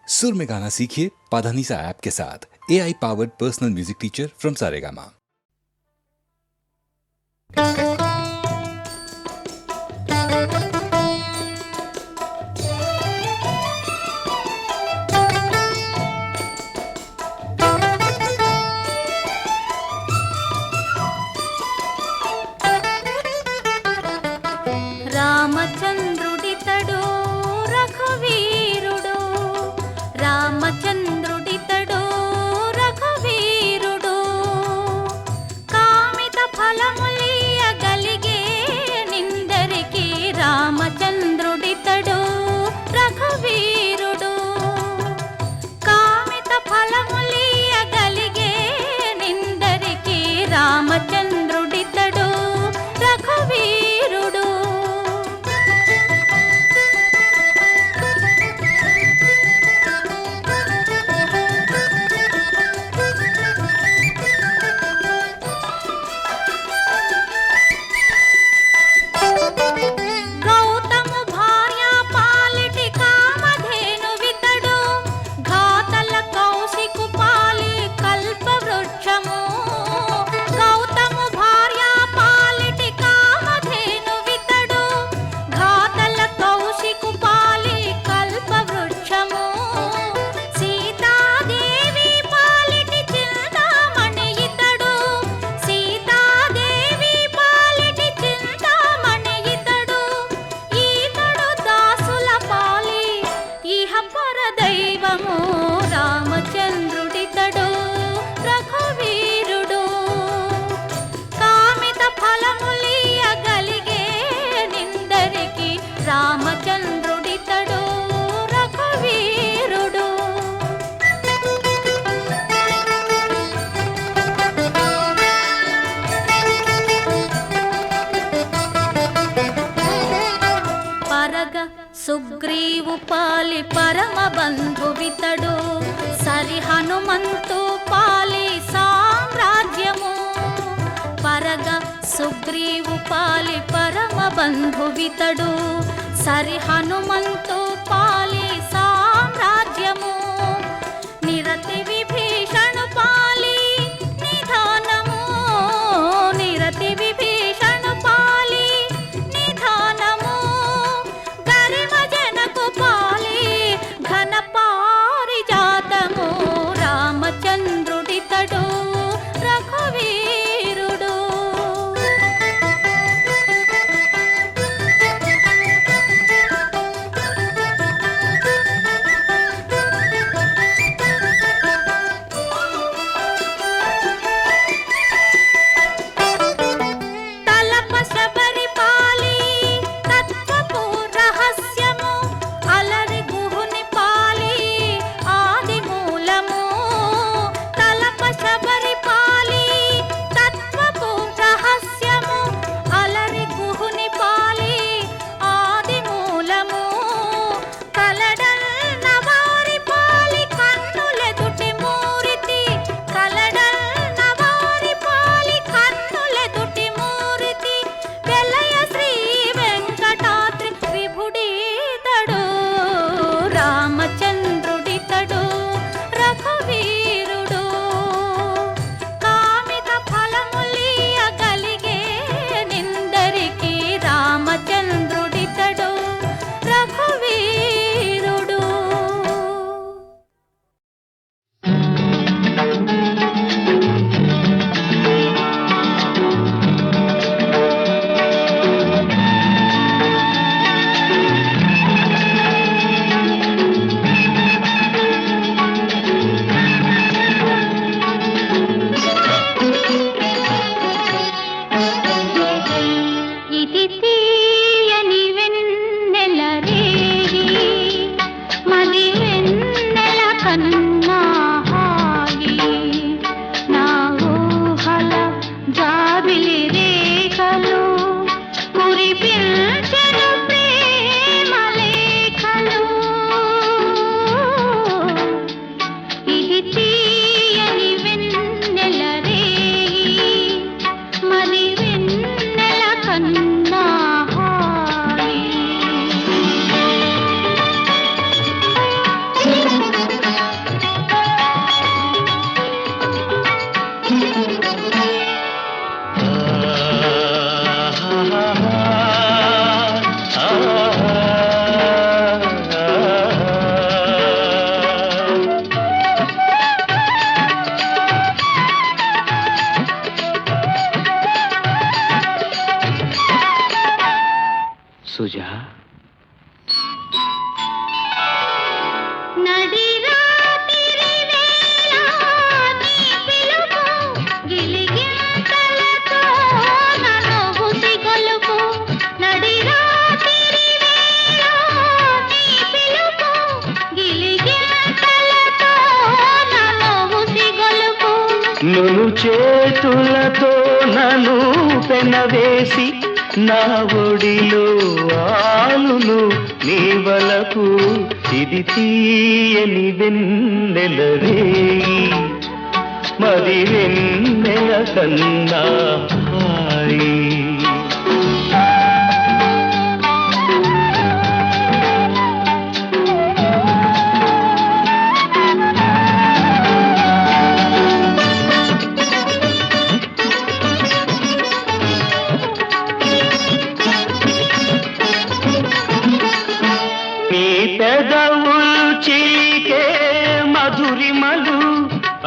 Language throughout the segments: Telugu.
सुर में गाना सीखिए पाधानीसा ऐप के साथ। AI powered personal music teacher from Saregama. రామచంద్రుడితడు రఘువీరుడు, రామచంద్రుడితడు రఘువీరుడు, కామిత ఫలములియగలిగే నిందరికి రామచంద్రుడితడు రఘువీరుడు, కామిత ఫలములియగలిగే నిందరికి రామచంద్రుడితడు రఘువీరుడు. గౌతము భార్య పాలిటి కామధేనువితడు, ఘాతల కౌశికు పాలి కల్పవృక్షము. గౌతము భార్య పాలిటి కామధేనువితడు, ఘాతల కౌశికు పాలి కల్పవృక్షము. సీతాదేవి పాలిటి చింతామణి ఇతడు, సీతాదేవి పాలిటి చింతామణి ఇతడు, ఈతడు దాసుల పాలి ఇహ పరదైవము. రామచంద్రుడితడు రఘువీరుడు, కామిత ఫలములియగలిగే నిందరికి రామచంద్రుడితడు రఘువీరుడు. పరగ సుగ్రీవు పాలి పరమ బంధువితడు, సరి హనుమంతు పాలి సామ్రాజ్యము. పరగ సుగ్రీవు పాలి పరమ బంధువితడు, సరి హనుమంతు పాలి సామ్రాజ్యము. నిరతి విభీషణు పాలి నిధానము, నిరతి విభీషణు పాలి నిధానము. గరిమ జనకు పాలి ఘన పారిజాతము. రామచంద్రుడితడు రఘువీరుడు. నును చేతులతో నన్ను పెనవేసి నా ఒడిలో ఆలును నీ వలపు ఇది తీయని వెన్నెలరే మరి వెన్నెల కన్నా హాయి పెదవులు చిలికే మధురిమలు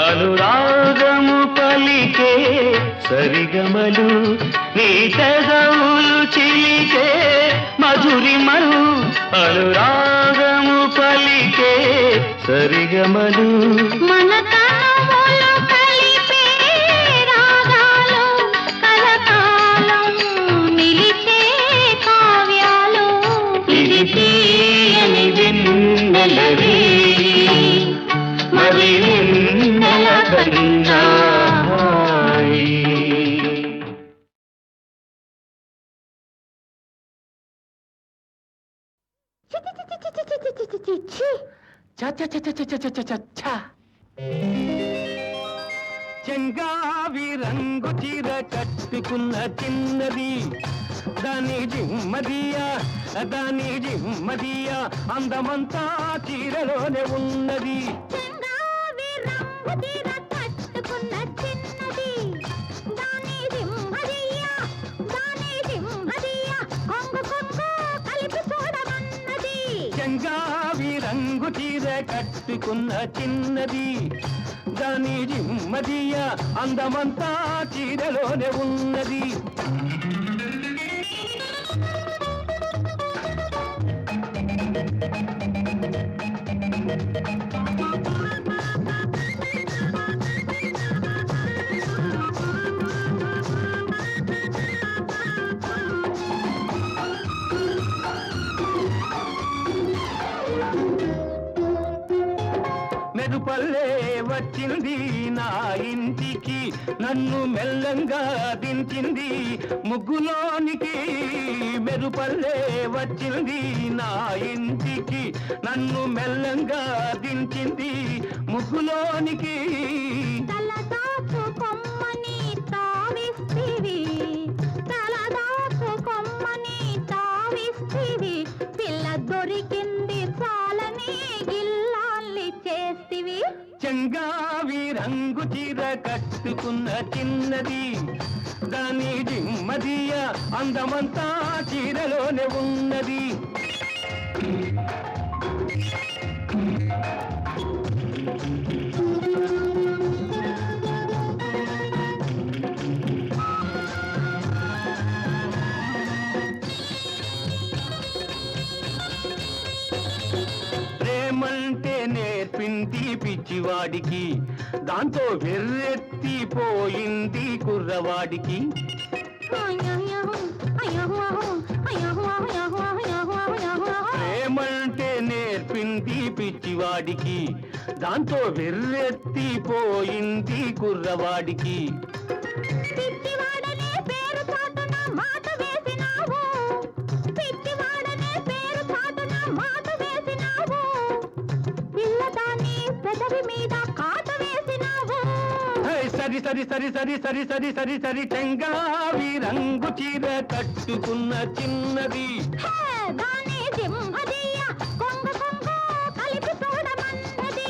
అనురాగము పలికే సరిగమలు నీ పెదవులు చిలికే మధురిమలు అనురాగము పలికే సరిగమలు మన తనువులు కలిపే రాగాలు కలకాలం నిలిచే కావ్యాలు ఇది తీయని వెన్నెలవే మరి వెన్నెల కన్నా హాయి. చెంగావి రంగు చీర కట్టుకున్న చిన్నది దాని జిమ్మదియా అందమంతా చీరలోనే ఉన్నది చెంగావి రంగు చీర కట్టుకున్న చిన్నది దాని సింహదియా కొంగు కలిపి చూడమన్నది చెంగావి రంగు చీర కట్టుకున్న చిన్నది దాని జిమ్మదియా అందమంతా చీరలోనే ఉన్నది మెరుపల్లే వచ్చింది నా ఇంటికి నన్ను మెల్లంగా దించింది ముగ్గులోనికి మెరుపల్లే వచ్చింది నా ఇంటికి నన్ను మెల్లంగా దించింది ముగ్గులోనికి తలదాచు కొమ్మని తావిస్తివి పిల్ల దొరికింది చాలని గిల్లాల్ని చేస్తివి చెంగావి రంగు చీర కట్టుకున్న చిన్నది దాని జిమ్మదియ అందమంతా చీరలోనే ఉన్నది ప్రేమంటే నేర్పింది పిచ్చివాడికి దాంతో వెర్రెత్తిపోయింది కుర్రవాడికి ప్రేమంటే నేర్పింది పిచ్చివాడికి దాంతో వెర్రెత్తిపోయింది కుర్రవాడికి సరి చెంగావి రంగు చీర కట్టుకున్న చిన్నది దాని సింహదియ కొంగు కలిపి చూడమన్నది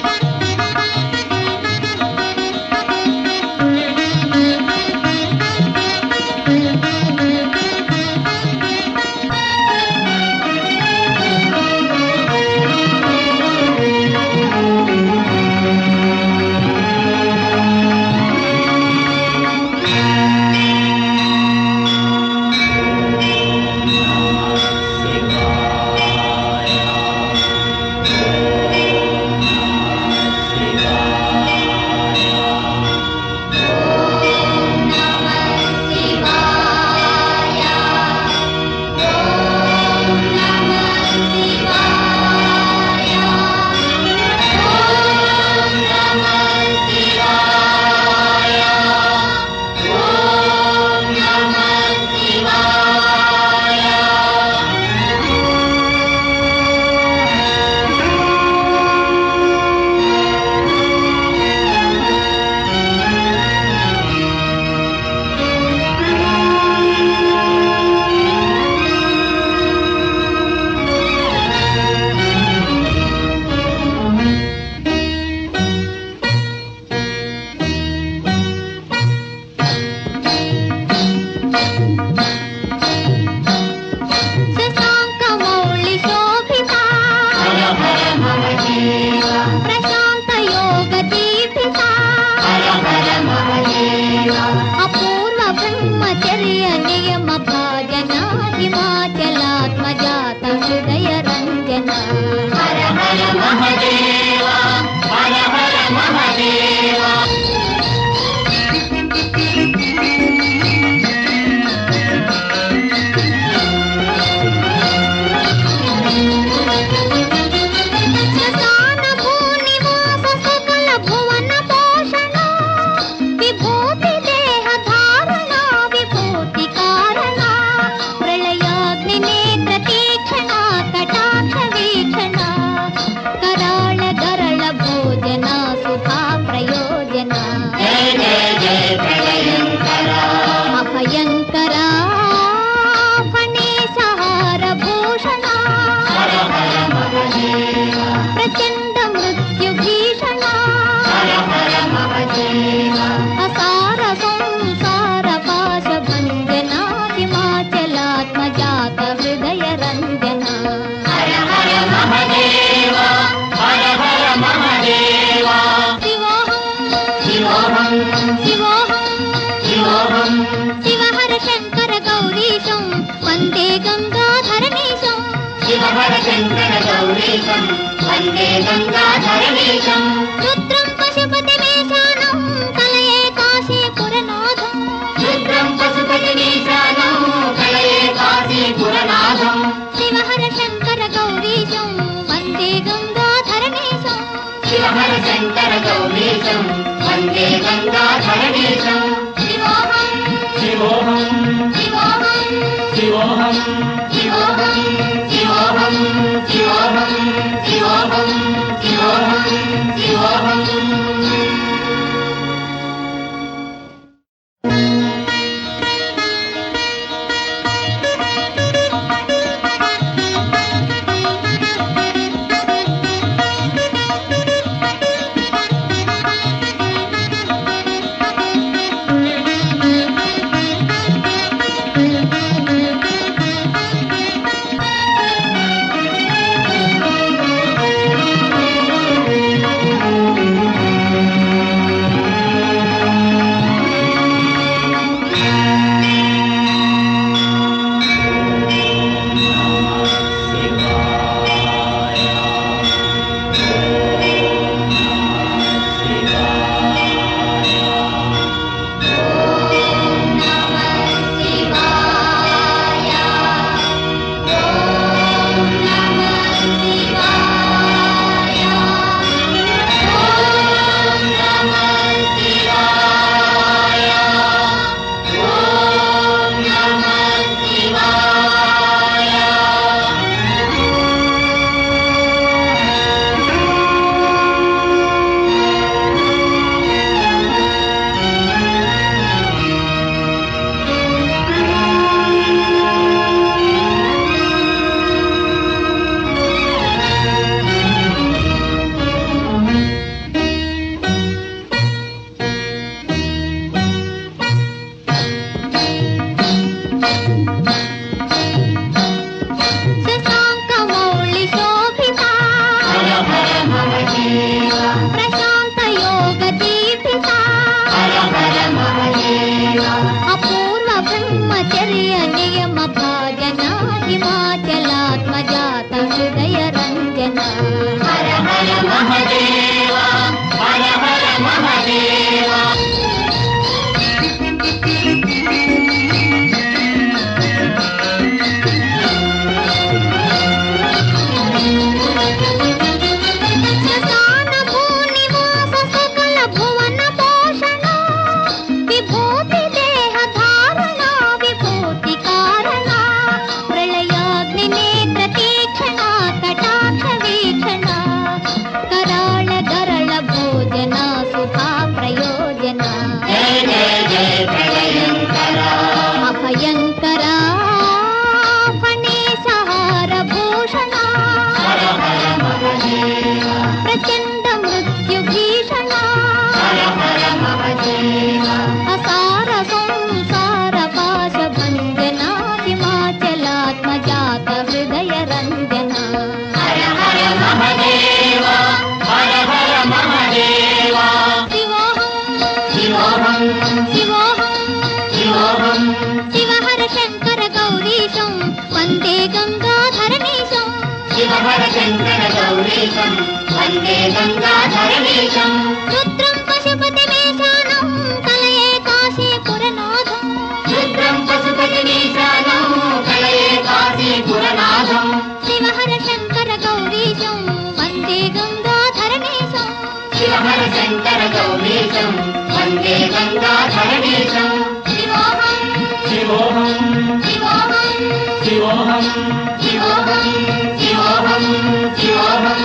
चर्य नियम भाजना हिमाचलात्मजात हृदय रंजना हर हर महादेवा हर हर महादेवा वन्दे गङ्गाधरनीशम् रुद्रं पशुपतिमेशानं कलये काशीपुरनाथं रुद्रं पशुपतिमेशानं कलये काशीपुरनाथं शिवहर शङ्कर गौरीशं वन्दे गङ्गाधरनीशं शिवहर शङ्कर गौरीशं वन्दे गङ्गाधरनीशं शिवोऽहं शिवोऽहं शिवोऽहं शिवोऽहं शिवोऽहं शिवोऽहं शिवोऽहं शिवोऽहं शिवोऽहं शिवोऽहं शिवोऽहं शिवोऽहं శివోహం శివోహం శివోహం శివోహం